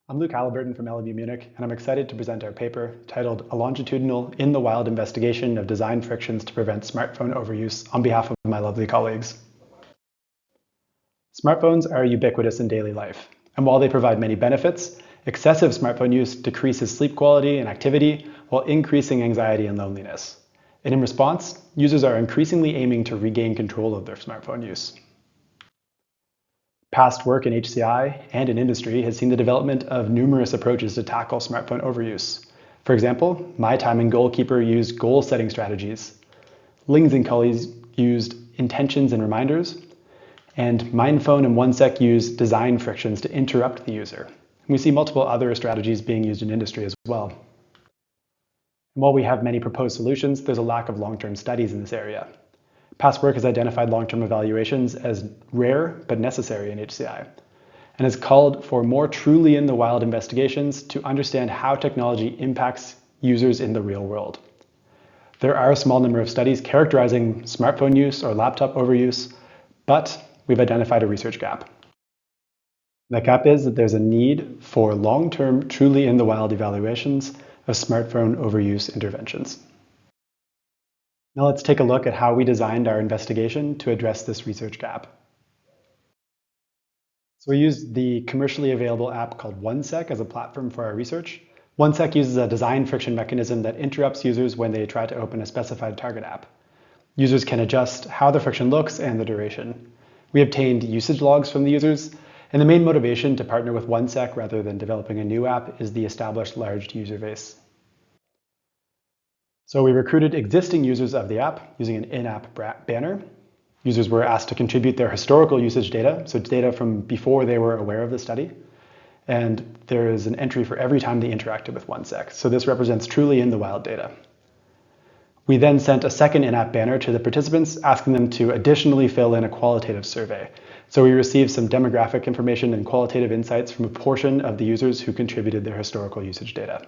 I'm Luke Haliburton from LMU Munich, and I'm excited to present our paper titled A Longitudinal in the Wild Investigation of Design Frictions to Prevent Smartphone Overuse on behalf of my lovely colleagues. Smartphones are ubiquitous in daily life, and while they provide many benefits, excessive smartphone use decreases sleep quality and activity while increasing anxiety and loneliness. And in response, users are increasingly aiming to regain control of their smartphone use. Past work in HCI and in industry has seen the development of numerous approaches to tackle smartphone overuse. For example, My Time and Goalkeeper used goal-setting strategies. Lings and Cullies used intentions and reminders. And MindPhone and OneSec used design frictions to interrupt the user. We see multiple other strategies being used in industry as well. And while we have many proposed solutions, there's a lack of long-term studies in this area. Past work has identified long-term evaluations as rare but necessary in HCI, and has called for more truly in the wild investigations to understand how technology impacts users in the real world. There are a small number of studies characterizing smartphone use or laptop overuse, but we've identified a research gap. That gap is that there's a need for long-term, truly in the wild evaluations of smartphone overuse interventions. Now let's take a look at how we designed our investigation to address this research gap. So we used the commercially available app called OneSec as a platform for our research. OneSec uses a design friction mechanism that interrupts users when they try to open a specified target app. Users can adjust how the friction looks and the duration. We obtained usage logs from the users, and the main motivation to partner with OneSec rather than developing a new app is the established large user base. So we recruited existing users of the app using an in-app banner. Users were asked to contribute their historical usage data, so data from before they were aware of the study. And there is an entry for every time they interacted with OneSec. So this represents truly in the wild data. We then sent a second in-app banner to the participants, asking them to additionally fill in a qualitative survey. So we received some demographic information and qualitative insights from a portion of the users who contributed their historical usage data.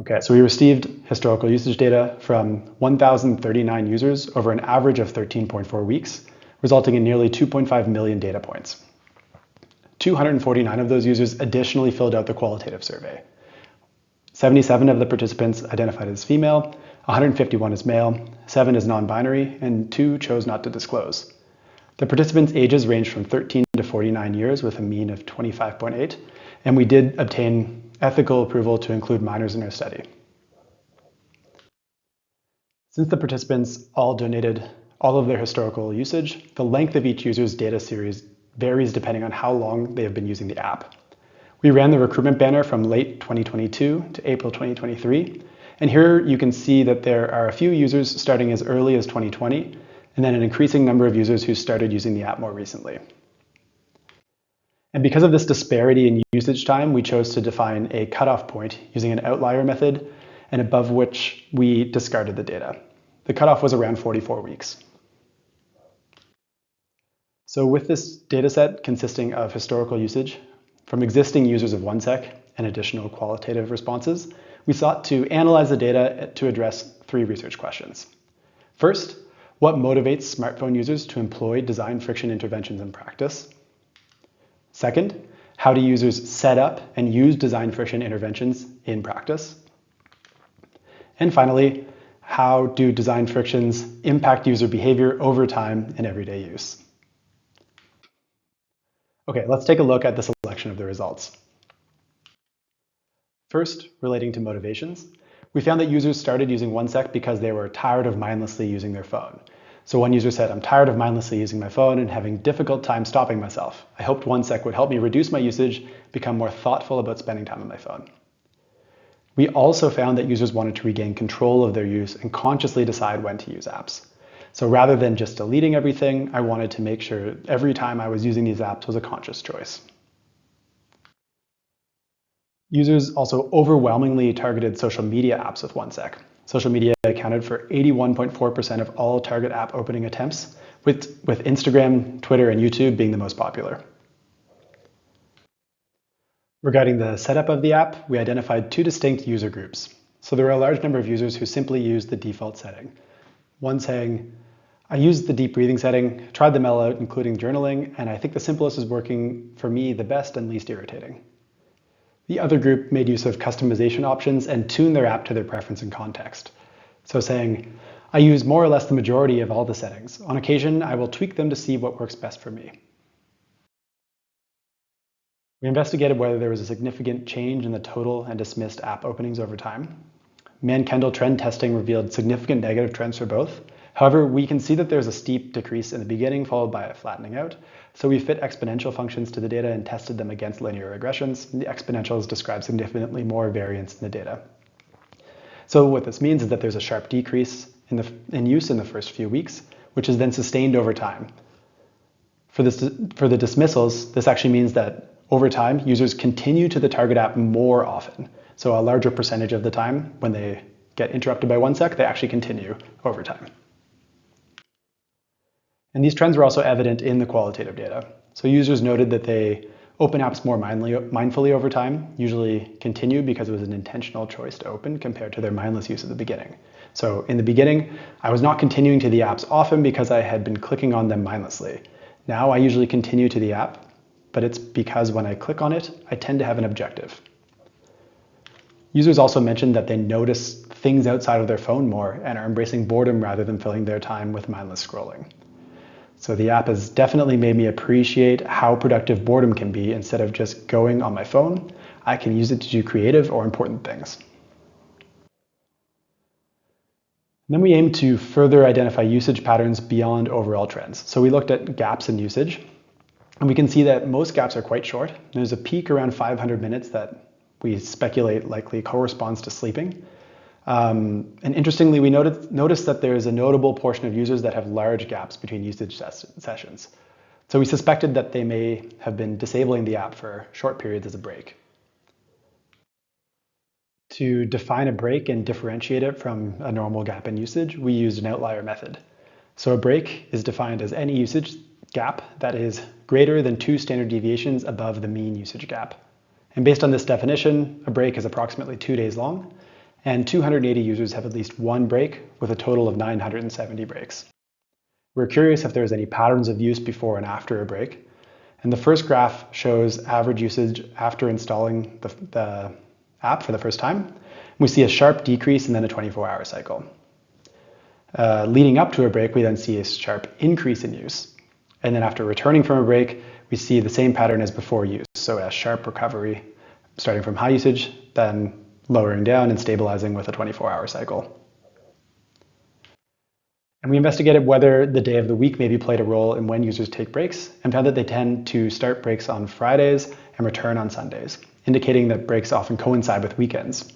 Okay, so we received historical usage data from 1,039 users over an average of 13.4 weeks, resulting in nearly 2.5 million data points. 249 of those users additionally filled out the qualitative survey. 77 of the participants identified as female, 151 as male, 7 as non-binary, and 2 chose not to disclose. The participants' ages ranged from 13 to 49 years with a mean of 25.8, and we did obtain ethical approval to include minors in our study. Since the participants all donated all of their historical usage, the length of each user's data series varies depending on how long they have been using the app. We ran the recruitment banner from late 2022 to April 2023, and here you can see that there are a few users starting as early as 2020, and then an increasing number of users who started using the app more recently. And because of this disparity in usage time, we chose to define a cutoff point using an outlier method, and above which we discarded the data. The cutoff was around 44 weeks. So with this data set consisting of historical usage from existing users of OneSec and additional qualitative responses, we sought to analyze the data to address 3 research questions. First, what motivates smartphone users to employ design friction interventions in practice? Second, how do users set up and use design friction interventions in practice? And finally, how do design frictions impact user behavior over time in everyday use? Okay, let's take a look at the selection of the results. First, relating to motivations, we found that users started using OneSec because they were tired of mindlessly using their phone. So one user said, "I'm tired of mindlessly using my phone and having difficult time stopping myself. I hoped OneSec would help me reduce my usage, become more thoughtful about spending time on my phone." We also found that users wanted to regain control of their use and consciously decide when to use apps. So rather than just deleting everything, I wanted to make sure every time I was using these apps was a conscious choice. Users also overwhelmingly targeted social media apps with OneSec. Social media accounted for 81.4% of all target app opening attempts, with Instagram, Twitter, and YouTube being the most popular. Regarding the setup of the app, we identified 2 distinct user groups. So there were a large number of users who simply used the default setting. One saying, I used the deep breathing setting, tried them all out, including journaling, and I think the simplest is working for me the best and least irritating. The other group made use of customization options and tuned their app to their preference and context. So saying, I use more or less the majority of all the settings. On occasion, I will tweak them to see what works best for me. We investigated whether there was a significant change in the total and dismissed app openings over time. Man-Kendall trend testing revealed significant negative trends for both. However, we can see that there's a steep decrease in the beginning followed by a flattening out. So we fit exponential functions to the data and tested them against linear regressions. The exponentials describe significantly more variance in the data. So what this means is that there's a sharp decrease in use in the first few weeks, which is then sustained over time. For the dismissals, this actually means that over time, users continue to the target app more often. So a larger percentage of the time when they get interrupted by 1 sec, they actually continue over time. And these trends were also evident in the qualitative data. So users noted that they open apps more mindfully over time, usually continue because it was an intentional choice to open compared to their mindless use at the beginning. So in the beginning, I was not continuing to the apps often because I had been clicking on them mindlessly. Now I usually continue to the app, but it's because when I click on it, I tend to have an objective. Users also mentioned that they notice things outside of their phone more and are embracing boredom rather than filling their time with mindless scrolling. So the app has definitely made me appreciate how productive boredom can be. Instead of just going on my phone, I can use it to do creative or important things. And then we aim to further identify usage patterns beyond overall trends. So we looked at gaps in usage, and we can see that most gaps are quite short. There's a peak around 500 minutes that we speculate likely corresponds to sleeping. And interestingly, we noticed that there is a notable portion of users that have large gaps between usage sessions. So we suspected that they may have been disabling the app for short periods as a break. To define a break and differentiate it from a normal gap in usage, we used an outlier method. So a break is defined as any usage gap that is greater than 2 standard deviations above the mean usage gap. And based on this definition, a break is approximately 2 days long, and 280 users have at least 1 break with a total of 970 breaks. We're curious if there's any patterns of use before and after a break. And the first graph shows average usage after installing the app for the first time. We see a sharp decrease and then a 24-hour cycle. Leading up to a break, we then see a sharp increase in use. And then after returning from a break, we see the same pattern as before use. So a sharp recovery starting from high usage, then lowering down and stabilizing with a 24-hour cycle. And we investigated whether the day of the week maybe played a role in when users take breaks, and found that they tend to start breaks on Fridays and return on Sundays, indicating that breaks often coincide with weekends.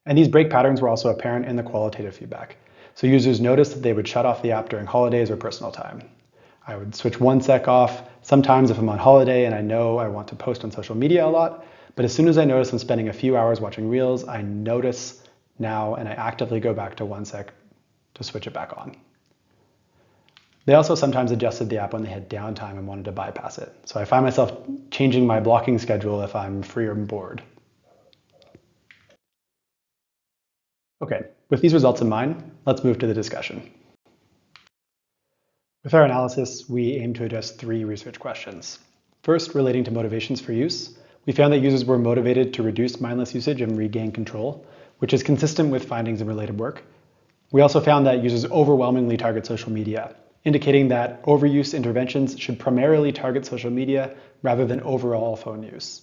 And these break patterns were also apparent in the qualitative feedback. So users noticed that they would shut off the app during holidays or personal time. I would switch 1 sec off, sometimes if I'm on holiday and I know I want to post on social media a lot, but as soon as I notice I'm spending a few hours watching Reels, I notice now and I actively go back to 1 sec to switch it back on. They also sometimes adjusted the app when they had downtime and wanted to bypass it. So I find myself changing my blocking schedule if I'm free or bored. Okay, with these results in mind, let's move to the discussion. With our analysis, we aim to address 3 research questions. First, relating to motivations for use, we found that users were motivated to reduce mindless usage and regain control, which is consistent with findings in related work. We also found that users overwhelmingly target social media, indicating that overuse interventions should primarily target social media rather than overall phone use.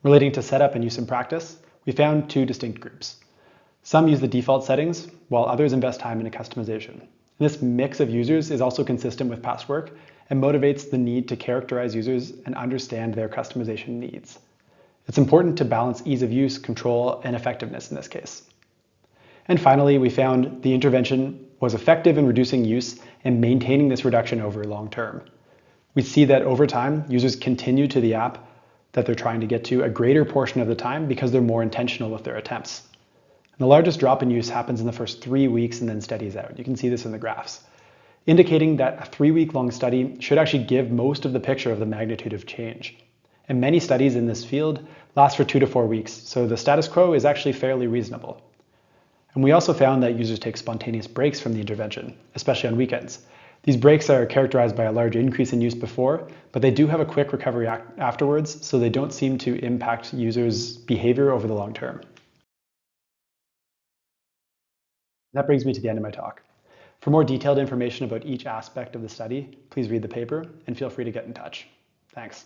Relating to setup and use in practice, we found 2 distinct groups. Some use the default settings, while others invest time into customization. This mix of users is also consistent with past work and motivates the need to characterize users and understand their customization needs. It's important to balance ease of use, control, and effectiveness in this case. And finally, we found the intervention was effective in reducing use and maintaining this reduction over long term. We see that over time, users continue to the app that they're trying to get to a greater portion of the time because they're more intentional with their attempts. And the largest drop in use happens in the first 3 weeks and then steadies out. You can see this in the graphs, indicating that a 3-week-long study should actually give most of the picture of the magnitude of change. And many studies in this field last for 2 to 4 weeks, so the status quo is actually fairly reasonable. And we also found that users take spontaneous breaks from the intervention, especially on weekends. These breaks are characterized by a large increase in use before, but they do have a quick recovery afterwards, so they don't seem to impact users' behavior over the long term. That brings me to the end of my talk. For more detailed information about each aspect of the study, please read the paper and feel free to get in touch. Thanks.